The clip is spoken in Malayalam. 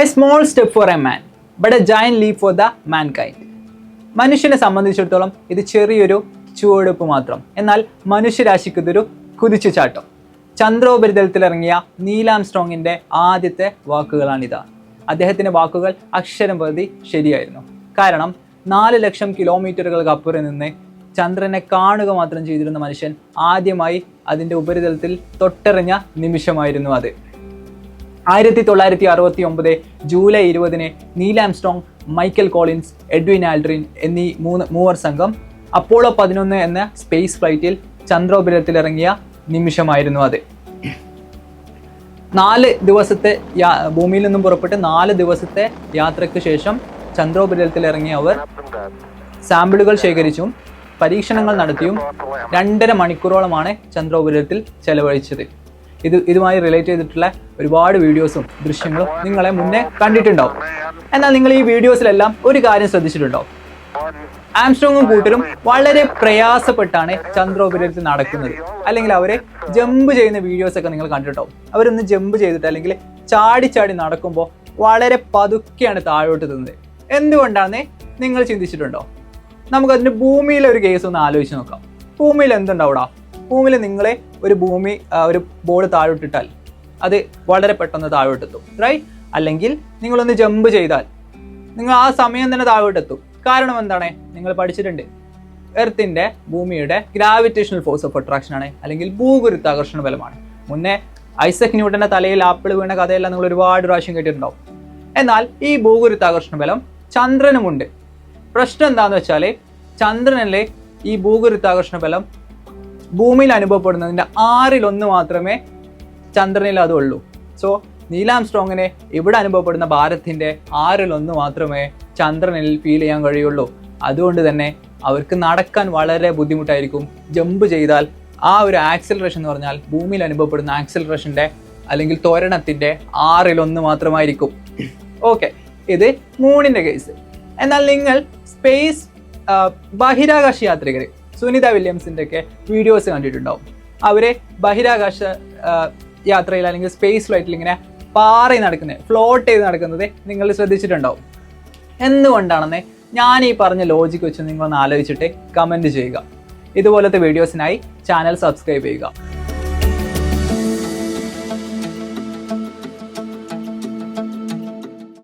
A small step for a man but a giant leap for the mankind. മനുഷ്യനെ സംബന്ധിച്ചിടത്തോളം ഇത് ചെറിയൊരു ചുവടുവെപ്പ് മാത്രം. എന്നാൽ മനുഷ്യരാശിക്ക് ഇതൊരു കുതിച്ചുചാട്ടം. ചന്ദ്രോപരിതലത്തിലിറങ്ങിയ നീൽ ആംസ്ട്രോങ്ങിൻ്റെ ആദ്യത്തെ വാക്കുകളാണിത്. അദ്ദേഹത്തിൻ്റെ വാക്കുകൾ അക്ഷരം പ്രതി ശരിയായിരുന്നു. കാരണം 4 ലക്ഷം കിലോമീറ്ററുകൾക്ക് അപ്പുറം നിന്ന് ചന്ദ്രനെ കാണുക മാത്രം ചെയ്തിരുന്ന മനുഷ്യൻ ആദ്യമായി അതിൻ്റെ ഉപരിതലത്തിൽ തൊട്ടെറിഞ്ഞ നിമിഷമായിരുന്നു അത്. 1969 July 20 Neil Armstrong, Michael Collins, Edwin Aldrin എന്നീ മൂവർ സംഘം അപ്പോളോ 11 എന്ന സ്പേസ് ഫ്ലൈറ്റിൽ ചന്ദ്രോപരിതലത്തിലിറങ്ങിയ നിമിഷമായിരുന്നു അത്. 4 ദിവസത്തെ ഭൂമിയിൽ നിന്നും പുറപ്പെട്ട് 4 ദിവസത്തെ യാത്രയ്ക്ക് ശേഷം ചന്ദ്രോപരിതലത്തിലിറങ്ങിയ അവർ സാമ്പിളുകൾ ശേഖരിച്ചും പരീക്ഷണങ്ങൾ നടത്തിയും 2.5 മണിക്കൂറോളമാണ് ചന്ദ്രോപരിതലത്തിൽ ചെലവഴിച്ചത്. ഇതുമായി റിലേറ്റ് ചെയ്തിട്ടുള്ള ഒരുപാട് വീഡിയോസും ദൃശ്യങ്ങളും നിങ്ങളെ മുന്നേ കണ്ടിട്ടുണ്ടാവും. എന്നാൽ നിങ്ങൾ ഈ വീഡിയോസിലെല്ലാം ഒരു കാര്യം ശ്രദ്ധിച്ചിട്ടുണ്ടോ? ആംസ്ട്രോങ്ങും കൂട്ടരും വളരെ പ്രയാസപ്പെട്ടാണ് ചന്ദ്രോപരിതലത്തിൽ നടക്കുന്നത്. അല്ലെങ്കിൽ അവരെ ജമ്പ് ചെയ്യുന്ന വീഡിയോസൊക്കെ നിങ്ങൾ കണ്ടിട്ടുണ്ടാവും. അവരൊന്ന് ജമ്പ് ചെയ്തിട്ട് അല്ലെങ്കിൽ ചാടി നടക്കുമ്പോൾ വളരെ പതുക്കെയാണ് താഴോട്ട് എത്തുന്നത്. എന്തുകൊണ്ടാണെന്ന് നിങ്ങൾ ചിന്തിച്ചിട്ടുണ്ടോ? നമുക്കതിൻ്റെ ഭൂമിയിലെ ഒരു കേസ് ഒന്ന് ആലോചിച്ച് നോക്കാം. ഭൂമിയിൽ എന്തുണ്ടാവിടാ? ഭൂമിയിൽ നിങ്ങളെ ഒരു ബോൾ താഴോട്ടിട്ടാൽ അത് വളരെ പെട്ടെന്ന് താഴോട്ടെത്തും, റൈറ്റ്? അല്ലെങ്കിൽ നിങ്ങളൊന്ന് ജമ്പ് ചെയ്താൽ നിങ്ങൾ ആ സമയം തന്നെ താഴോട്ടെത്തും. കാരണം എന്താണ്? നിങ്ങൾ പഠിച്ചിട്ടുണ്ട്, എർത്തിൻ്റെ ഭൂമിയുടെ ഗ്രാവിറ്റേഷണൽ ഫോഴ്സ് ഓഫ് അട്രാക്ഷൻ ആണ്, അല്ലെങ്കിൽ ഭൂഗുരുത്വാകർഷണ ബലമാണ്. മുന്നേ ഐസക് ന്യൂട്ടന്റെ തലയിൽ ആപ്പിൾ വീണ കഥയെല്ലാം നിങ്ങൾ ഒരുപാട് പ്രാവശ്യം കേട്ടിട്ടുണ്ടാവും. എന്നാൽ ഈ ഭൂഗുരുത്വാകർഷണ ബലം ചന്ദ്രനുമുണ്ട്. പ്രശ്നം എന്താണെന്ന് വെച്ചാൽ ചന്ദ്രനിലെ ഈ ഭൂഗുരുത്വാകർഷണ ബലം ഭൂമിയിൽ അനുഭവപ്പെടുന്നതിൻ്റെ 1/6 മാത്രമേ ചന്ദ്രനിൽ അതുള്ളൂ. സോ നീൽ ആംസ്ട്രോങ്ങിനെ ഇവിടെ അനുഭവപ്പെടുന്ന ഭാരത്തിൻ്റെ 1/6 മാത്രമേ ചന്ദ്രനിൽ ഫീൽ ചെയ്യാൻ കഴിയുള്ളൂ. അതുകൊണ്ട് തന്നെ അവർക്ക് നടക്കാൻ വളരെ ബുദ്ധിമുട്ടായിരിക്കും. ജമ്പ് ചെയ്താൽ ആ ഒരു ആക്സിലറേഷൻ എന്ന് പറഞ്ഞാൽ ഭൂമിയിൽ അനുഭവപ്പെടുന്ന ആക്സിലറേഷൻ്റെ അല്ലെങ്കിൽ ത്വരണത്തിൻ്റെ 1/6 മാത്രമായിരിക്കും. ഓക്കെ, ഇത് മൂണിൻ്റെ കേസ്. എന്നാൽ നിങ്ങൾ സ്പേസ് ബഹിരാകാശ യാത്രികർ സുനിത വില്യംസിൻ്റെ ഒക്കെ വീഡിയോസ് കണ്ടിട്ടുണ്ടാവും. അവരെ ബഹിരാകാശ യാത്രയിൽ അല്ലെങ്കിൽ സ്പേസ് ഫ്ലൈറ്റിൽ ഇങ്ങനെ ഫ്ലോട്ട് ചെയ്ത് നടക്കുന്നത് നിങ്ങൾ ശ്രദ്ധിച്ചിട്ടുണ്ടാവും. എന്തുകൊണ്ടാണെന്ന് ഞാൻ ഈ പറഞ്ഞ ലോജിക്ക് വെച്ച് നിങ്ങളൊന്ന് ആലോചിച്ചിട്ട് കമൻറ്റ് ചെയ്യുക. ഇതുപോലത്തെ വീഡിയോസിനായി ചാനൽ സബ്സ്ക്രൈബ് ചെയ്യുക.